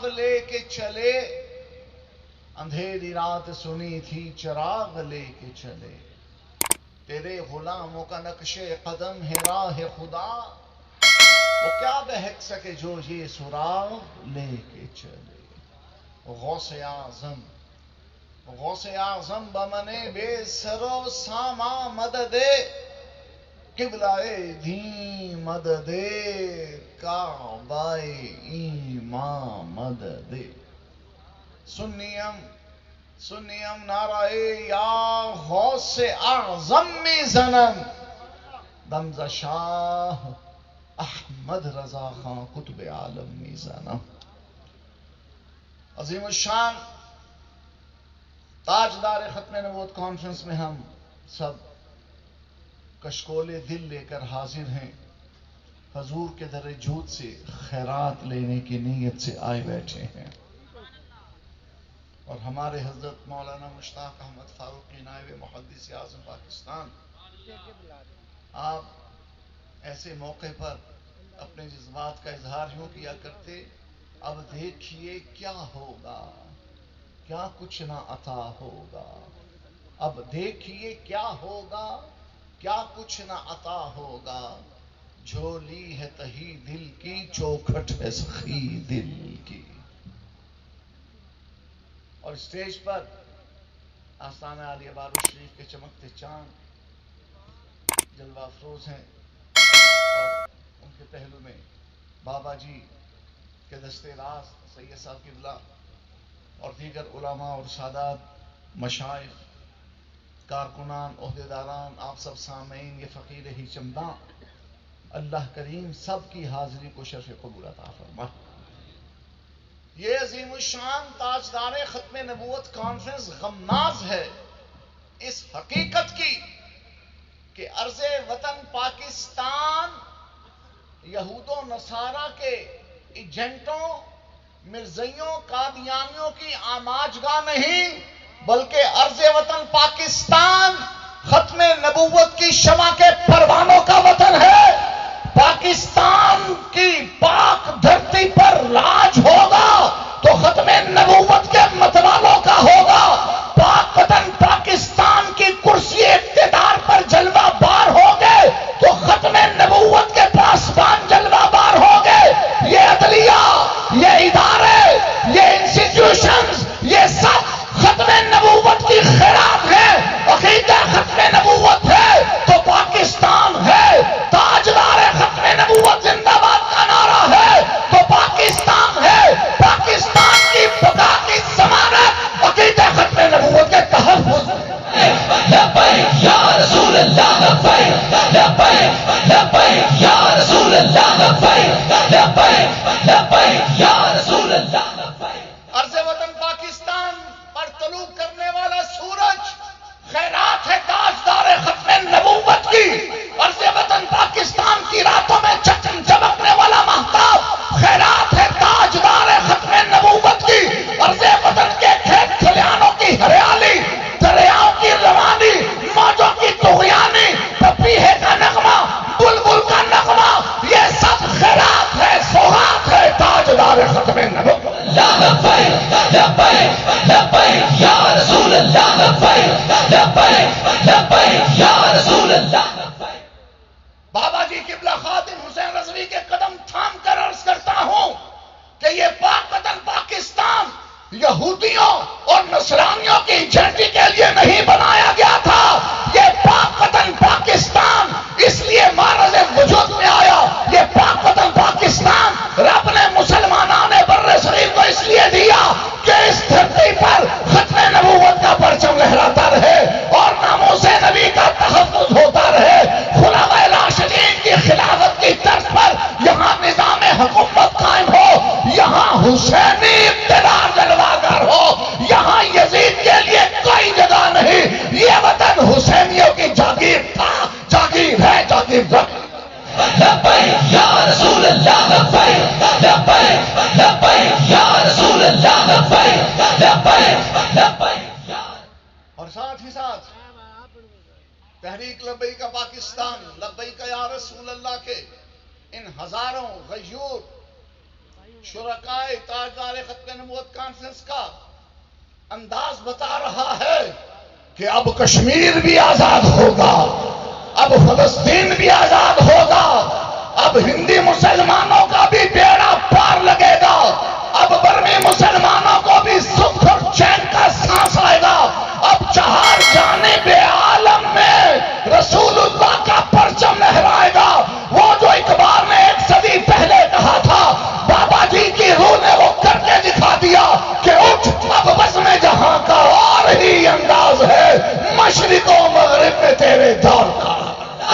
لے کے چلے، اندھیری رات سنی تھی چراغ لے کے چلے، تیرے غلاموں کا نقش قدم ہے راہ خدا، وہ کیا بہک سکے جو یہ سراغ لے کے چلے۔ غوث اعظم، غوث اعظم بمنے بے سر و ساما مدد، قبلہ دین مدد، کعبہ ایمان مدد۔ سنیم نعرہ یا غوث اعظم میزنم، دمز شاہ احمد رضا خان قطب عالم میزنم۔ عظیم الشان تاجدار ختم نبوت کانفرنس میں ہم سب کشکول دل لے کر حاضر ہیں، حضور کے در جود سے خیرات لینے کی نیت سے آئے بیٹھے ہیں، اور ہمارے حضرت مولانا مشتاق احمد فاروقی نائب محدث اعظم پاکستان، آپ ایسے موقع پر اپنے جذبات کا اظہار یوں کیا کرتے، اب دیکھیے کیا ہوگا، کیا کچھ نہ عطا ہوگا، اب دیکھیے کیا ہوگا، کیا کچھ نہ عطا ہوگا، جھولی ہے تہی دل کی، چوکھٹ ہے سخی دل کی۔ اور اسٹیج پر آستانہ عالیہ بارو شریف کے چمکتے چاند جلوہ افروز ہیں، اور ان کے پہلو میں بابا جی کے دستے راست سید صاحب قبلہ اور دیگر علماء اور سادات، مشائخ، کارکنان، عہدیداران، آپ سب سامعین، یہ فقیر ہی چمداں، اللہ کریم سب کی حاضری کو شرف قبول عطا فرما۔ یہ عظیم الشان تاجدار ختم نبوت کانفرنس غمناز ہے اس حقیقت کی کہ ارض وطن پاکستان یہود و نصارہ کے ایجنٹوں، مرزائیوں، قادیانیوں کی آماجگاہ نہیں، بلکہ ارض وطن پاکستان ختم نبوت کی شمع کے پروانوں کا وطن ہے۔ پاکستان کی پاک دھرتی پر راج ہوگا تو ختم نبوت کے متوالوں کا ہوگا۔ پاک وطن پاکستان کی کرسی اقتدار پر جلوہ بار ہوگے تو ختم نبوت کے پاسبان جلوہ بار ہوگے۔ یہ عدلیہ، یہ ادارے، یہ انسٹیٹیوشنز، یہ سب ختم نبوت کی خیرات ہے، عقیدہ ختم نبوت ہے تو پاکستان ہے۔ تاجدار ختم نبوت زندہ باد کا نعرہ ہے تو پاکستان ہے۔ پاکستان کی بقا کی ضمانت عقیدہ ختم نبوت کے تحفظ۔ لبیک یا رسول اللہ، لبیک لبیک لبیک یا رسول اللہ، لبیک لبیک لبیک یا رسول اللہ، لبیک۔ عرض وطن پاکستان پر طلوع کرنے والا سورج خیرات ہے تاجدار ختم نبوت کی۔ عرض وطن پاکستان کی راتوں میں چمکنے والا مہتاب خیرات ہے تاجدار ختم نبوت کی۔ عرض وطن کے کھیت کھلیانوں کی ہریالی، دریاؤں کی روانی، موجوں کی طغیانی، پپیہے کا نغمہ، بلبل کا نغمہ، یہ سب خیرات ہے، سوغات ہے تاجدار ختم نبوت۔ لبیک لبیک لبیک یا رسول اللہ، لبیک لبیک لبیک یا رسول اللہ۔ بابا جی قبلہ خادم حسین رضوی کے قدم تھام کر عرض کرتا ہوں کہ یہ پاک وطن پاکستان یہودیوں اور نصرانیوں کی ایجنٹی کے لیے نہیں بنایا گیا تھا۔ یہ پاک وطن پاکستان اس لیے معرض وجود میں آیا، یہ پاک وطن پاکستان رب نے مسلمانان بر صغیر کو اس لیے دیا کہ اس دھرتی پر ختم نبوت کا پرچم لہراتا رہے اور ناموس نبی کا تحفظ ہوتا رہے۔ خلفائے راشدین کی خلافت کی طرز پر یہاں نظام حکومت قائم ہو، یہاں حسینی اقتدار جلوگر ہو، یہاں یزید کے لیے کوئی جگہ نہیں۔ یہ وطن حسینیوں کی جاگیر تھا، جاگیر ہے، جاگیر رکھ۔ لبیک یا رسول اللہ، لبیک لبیک لبیک یا رسول اللہ، لبیک لبیک لبیک یا۔ اور ساتھ ہی ساتھ تحریک لبیک پاکستان، لبیک یا رسول اللہ کے ان ہزاروں غیور شرکائے تاجدار ختم نبوت کانفرنس کا انداز بتا رہا ہے کہ اب کشمیر بھی آزاد ہوگا، اب فلسطین بھی آزاد ہوگا، اب ہندی مسلمانوں کا بھی بیڑا پار لگے گا، اب برمی مسلمانوں کو بھی سکھ اور چین کا سانس آئے گا، اب چہار جانب عالم میں رسول اللہ کا پرچم لہرائے گا۔ وہ جو اقبال نے 1 صدی پہلے کہا تھا، بابا جی کی روح نے وہ کر کے دکھا دیا کہ اٹھ اب بس میں جہاں کا اور ہی انداز ہے، مشرق و مغرب میں تیرے دور کا۔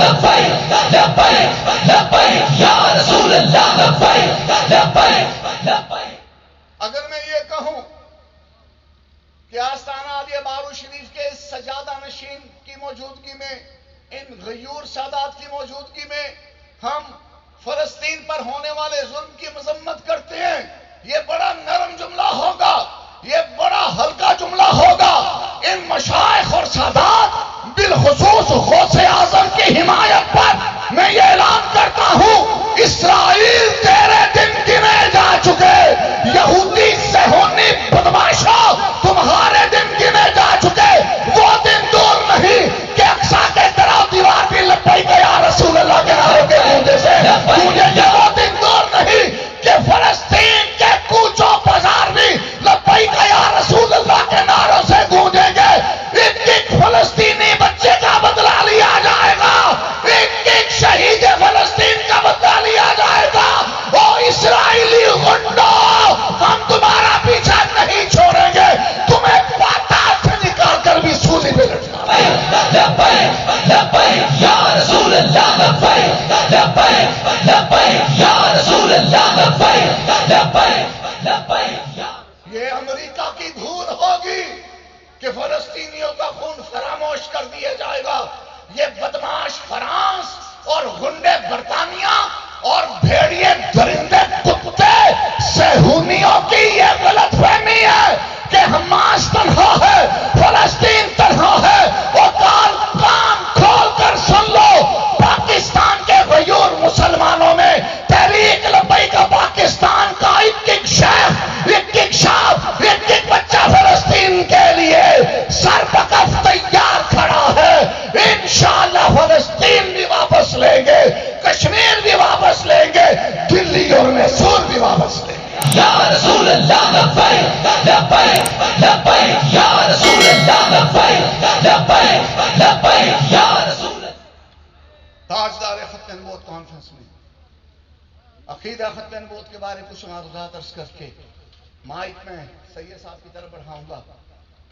لبیک لبیک لبیک یا رسول اللہ، لبیک لبیک لبیک۔ اگر میں یہ کہوں کہ آستانہ عالیہ بارو شریف کے اس سجادہ نشین کی موجودگی میں، ان غیور سادات کی موجودگی میں ہم فلسطین پر ہونے والے ظلم کی مذمت کرتے ہیں، یہ بڑا نرم جملہ ہوگا، یہ بڑا ہلکا جملہ ہوگا۔ ان مشائخ اور سادات بالخصوص غوث اعظم کی حمایت پر میں یہ اعلان کرتا ہوں، اسرائیل تیرے دن گنے جا چکے، یہودی صہیونی بدماشوں تمہارے دن گنے جا چکے، وہ دن دور نہیں کہ اقصیٰ کے طرف دیوار بھی لبیک یا رسول اللہ کے نعرے کے گونجے سے گونجے گے، وہ دن دور نہیں کہ فلسطین کے کوچوں بازار بھی لبیک یا رسول اللہ کے نعروں سے گونجیں گے۔ ایک ایک فلسطینی بچے کا بدلہ لیا جائے گا، ایک ایک شہید فلسطین کا بدلہ لیا جائے گا۔ او اسرائیلی غنڈوں، ہم تمہارا پیچھا نہیں چھوڑیں گے، تمہیں پاتال سے نکال کر بھی سولی پہ لٹکا دیں گے۔ لبیک لبیک یا رسول اللہ، لبیک لبیک لبیک یا رسول اللہ، لبیک لبیک لبیک یا۔ یہ امریکہ کی دھول ہوگی کہ فلسطینیوں کا خون فراموش کر دیا جائے گا، یہ بدماش فرانس اور غنڈے برطانیہ اور بھیڑیے درندے کتے صہیونیوں کی یہ غلط فہمی ہے کہ حماس تنہا ہے، فلسطین تنہا ہے۔ اور کان کھول کر سن لو، پاکستان کے غیور مسلمانوں میں تحریک لبیک پاکستان کا ایک ایک شیخ، ایک ایک شاب، ایک ایک بچہ فلسطین کے لیے سر بکف تیار کھڑا ہے۔ انشاءاللہ فلسطین بھی واپس لیں گے، کشمیر بھی واپس لیں گے، دلی اور میسور بھی واپس لیں گے۔ یا رسول اللہ، لبیک لبیک لبیک یا رسول اللہ، لبیک لبیک لبیک یا رسول اللہ۔ تاجدار ختم نبوت کانفرنس میں عقیدہ ختم نبوت کے بارے کچھ معلومات عرض کر کے مائک میں سید صاحب کی طرف بڑھاؤں گا،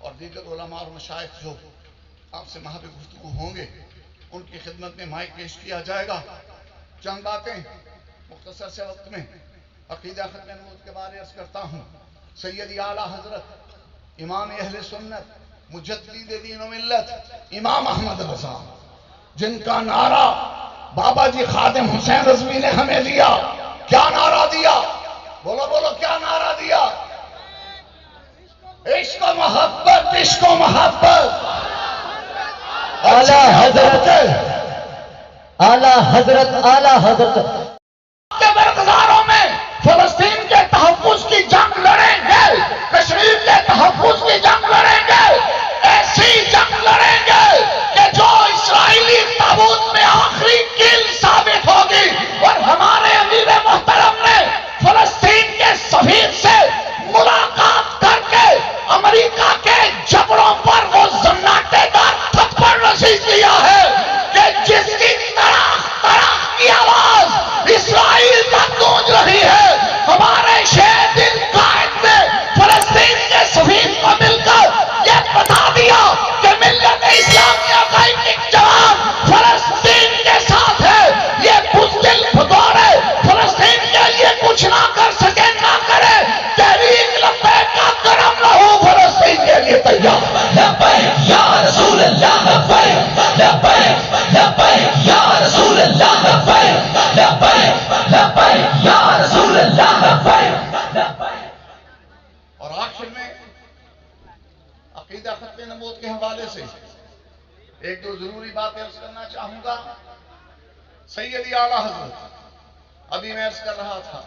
اور دیگر علماء اور مشائخ جو آپ سے محب گفتگو ہوں گے ان کی خدمت میں مائک پیش کیا جائے گا۔ چند باتیں مختصر سے وقت میں عقیدہ ختم نبوت کے بارے عرض کرتا ہوں۔ سیدی اعلیٰ حضرت امام اہل سنت مجدد دین و ملت امام احمد رضا، جن کا نعرہ بابا جی خادم حسین رضوی نے ہمیں دیا، کیا نعرہ دیا؟ بولو بولو، کیا نعرہ دیا؟ عشق و محبت، عشق و محبت۔ اعلیٰ حضرت، اعلیٰ حضرت، اعلیٰ حضرت کے درگزاروں میں فلسطین کے تحفظ کی جنگ لڑیں گے، کشمیر کے تحفظ کی جنگ لڑیں گے، ایسی جنگ لڑیں گے کہ جو اسرائیلی تابوت میں آخری کیل ثابت ہوگی۔ اور ہمارے امیر محترم نے فلسطین کے سفیر سے ملاقات کر کے امریکہ کے جبڑوں پر وہ زناٹے دار تھپڑ رسید کیا ہے کہ جس کی تڑاک تڑاک کی آواز اسرائیل تک گونج رہی ہے۔ ہمارے شیر دل قائد نے فلسطین کے سفیر کو مل کر یہ بتا دیا کہ ملت اسلامیہ کا ایک جوان فلسطین کے ساتھ ہے، یہ بزدل بطور فلسطین کے لیے کچھ نہ کر سکے نہ کرے، تحریک لبیک کا گرم لہو فلسطین کے لیے تیار۔ لبیک یا رسول اللہ، لبیک لبیک لبیک یا رسول اللہ، لبیک لبیک لبیک یا رسول اللہ، لبیک لبیک۔ اور آخر میں عقیدہ ختم نبوت کے حوالے سے ایک دو ضروری باتیں عرض کرنا چاہوں گا۔ سیدی اعلیٰ حضرت، ابھی میں عرض کر رہا تھا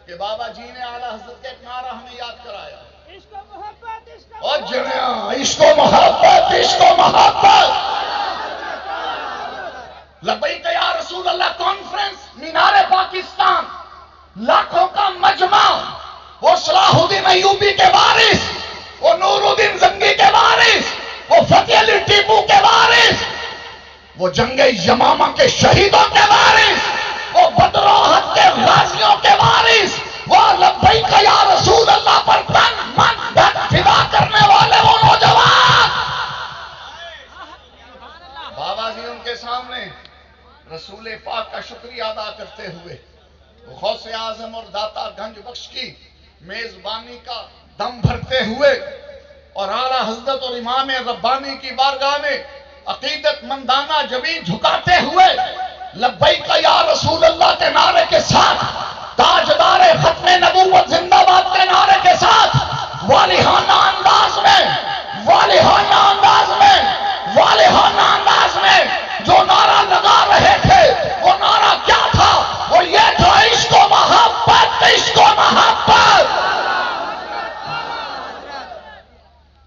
کہ بابا جی نے اعلیٰ حضرت کا ایک نعرہ ہمیں یاد کرایا، عشق و محبت، عشق اور جنیا عشق و محبت، عشق و محبت۔ لبیک یا رسول اللہ کانفرنس مینار پاکستان، لاکھوں کا مجمع، وہ صلاح الدین ایوبی کے وارث، وہ نور الدین زنگی کے وارث، وہ فتح علی ٹیپو کے وارث، وہ جنگ یمامہ کے شہیدوں کے وارث، وہ بدر و احد کے غازیوں کے وارث، وہ لبیک یا رسول اللہ پر تن من دھن فدا کرنے والے وہ نوجوان۔ بابا جی ان کے سامنے رسول پاک کا شکریہ ادا کرتے ہوئے وہ غوث اعظم اور داتا گنج بخش کی میزبانی کا دم بھرتے ہوئے اور اعلیٰ حضرت اور امام ربانی کی بارگاہ میں عقیدت مندانہ جبین جھکاتے ہوئے لبیک یا رسول اللہ کے نعرے کے ساتھ، تاجدار ختم نبوت زندہ باد کے نعرے کے ساتھ، والہانہ انداز میں، والہانہ انداز میں، والہانہ انداز میں جو نعرہ لگا رہے تھے، وہ نعرہ کیا تھا؟ وہ یہ تھا عشق و محبت، عشق و محبت۔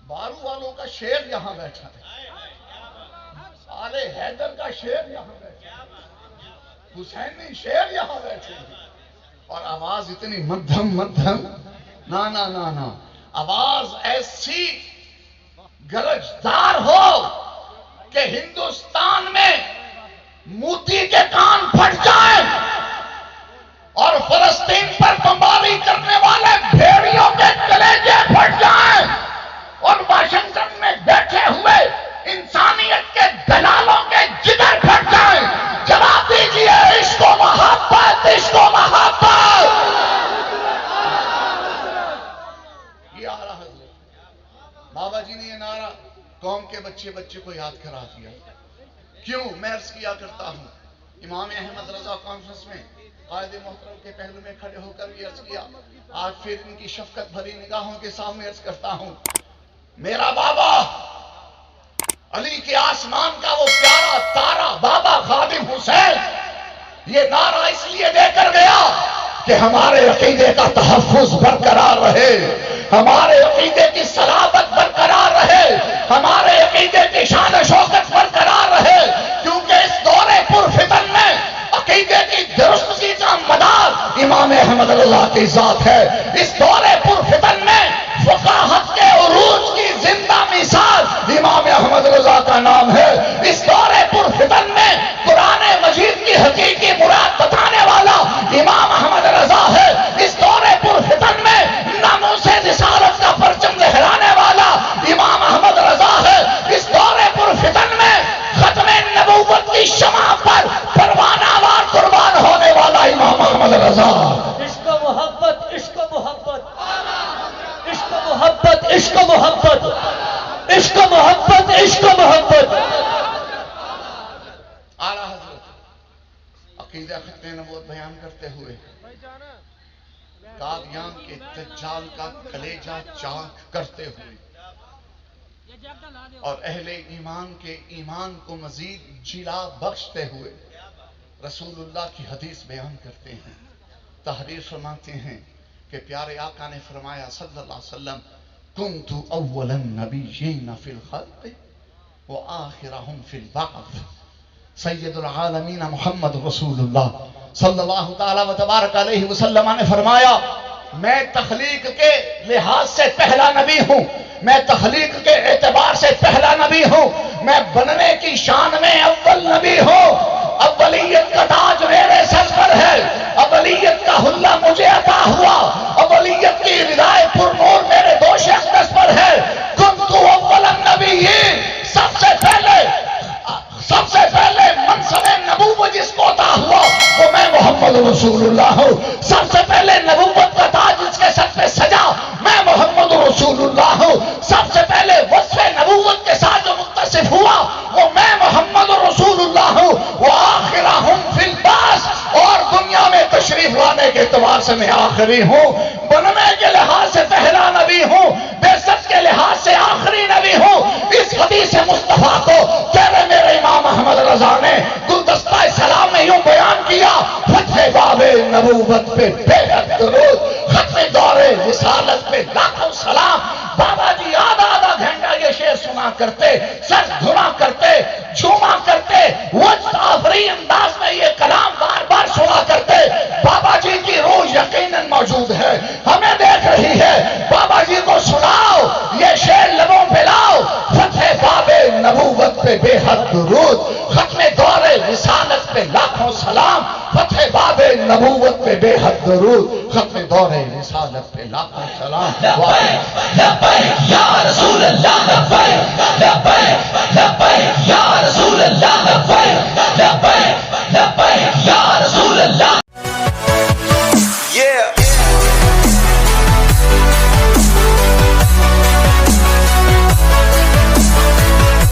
بارو والوں کا شیر یہاں بیٹھا ہے، آل حیدر کا شیر یہاں بیٹھا ہے، حسینی شیر یہاں بیٹھے ہیں، اور آواز اتنی مدھم مدھم، نا نا نا نا، آواز ایسی گرجدار ہو کہ ہندوستان میں موتی کے کان پھٹ جائیں اور فلسطین پر بمباری کرنے والے بھیڑیوں کے کلیجے پھٹ جائیں اور واشنگٹن میں بیٹھے ہوئے انسانیت کے دلالوں کے جگر پھٹ جائیں۔ جواب دیجیے عشق و محبت، عشق و محبت۔ یہ اعلیٰ حضرت بابا جی نے یہ نعرہ قوم کے بچے بچے کو یاد کرا دیا۔ کیوں؟ میں عرض کیا کرتا ہوں، امام احمد رضا کانفرنس میں قائد محترم کے پہلو میں کھڑے ہو کر بھی عرض کیا، آج پھر ان کی شفقت بھری نگاہوں کے سامنے عرض کرتا ہوں، میرا بابا علی کے آسمان کا وہ پیارا تارا بابا خادم حسین یہ نعرہ اس لیے دے کر گیا کہ ہمارے عقیدے کا تحفظ برقرار رہے، ہمارے عقیدے کی صلابت برقرار رہے، ہمارے عقیدے کی شان و شوکت برقرار رہے، کیونکہ اس دور پرفتن میں عقیدے کی درستگی کا مدار امام احمد رضا کی ذات ہے۔ اس دور پرفتن میں فقاہت کے عروج کی زندہ مثال امام احمد رضا کا نام ہے۔ اس دور پرفتن میں قرآن مجید کی حقیقی مراد بتانے والا امام احمد رضا ہے۔ اس دور پرفتن میں ناموس رسالت کا پرچم لہرانے والا امام احمد رضا ہے۔ اس دور پرفتن میں ختم نبوت کی شمع پر پروانہ وار قربان ہونے والا امام احمد رضا۔ عشق و محبت، عشق و محبت، عشق و محبت، عشق و محبت، عشق و محبت، عشق و محبت۔ اعلیٰ حضرت عقیدہ ختم نبوت بیان کرتے ہوئے قادیان کے دجال کا کلیجہ چاک کرتے ہوئے اور اہل ایمان کے ایمان کو مزید جلا بخشتے ہوئے رسول اللہ کی حدیث بیان کرتے ہیں، تحریر فرماتے ہیں کہ پیارے آقا نے فرمایا صلی اللہ علیہ وسلم، کنت اول النبیین فی الخلق وآخرہم فی البعث۔ سید العالمین محمد رسول اللہ صلی اللہ تعالی و تبارک علیہ وسلم نے فرمایا، میں تخلیق کے لحاظ سے پہلا نبی ہوں، میں تخلیق کے اعتبار سے پہلا نبی ہوں، میں بننے کی شان میں اول نبی ہوں، اولیت کا تاج میرے سر پر ہے، اولیت کا حلہ مجھے عطا ہوا، اولیت کی ردائے پر نور میرے دوش اقدس پر ہے۔ کنت اول النبیین، سب سے پہلے منصب نبوت جس کو عطا ہوا وہ میں محمد رسول اللہ ہوں، سب سے پہلے نبوت کا تاج جس کے سر پہ سجا میں محمد رسول اللہ ہوں، سب سے پہلے وصف نبوت کے ساتھ جو متصف ہوا وہ میں محمد رسول اللہ ہوں، وآخرہم فی البعث، اور دنیا میں تشریف لانے کے اعتبار سے میں آخری ہوں، بننے کے لحاظ سے پہلا نبی ہوں، بعثت کے لحاظ سے آخری نبی ہوں۔ اس حدیث مصطفیٰ کو تیرے میرے امام احمد رضا نے گلدستہ سلام میں یوں بیان کیا، فتح باب نبوت پہ بے حد درود، ختم دور رسالت پہ لاکھوں سلام۔ بابا جی آدھا آدھا گھنٹہ یہ شعر سنا کرتے، سر دھنا کرتے، جھوما کرتے، وجد آفری انداز میں یہ کلام بار بار سنا کرتے۔ بابا جی کی روح یقیناً موجود ہے، ہمیں دیکھ رہی ہے۔ بابا جی کو سناؤ، یہ شعر لبوں پہ لاؤ، فتح باب نبوت پہ بے حد درود، ختم دور رسالت پہ لاکھوں سلام، فتح باب نبوت پہ بے حد درود، ختم دور رسالت پہ لاکھوں سلام۔ لبیک لبیک یا رسول اللہ، لبیک لبیک لبیک یا رسول اللہ،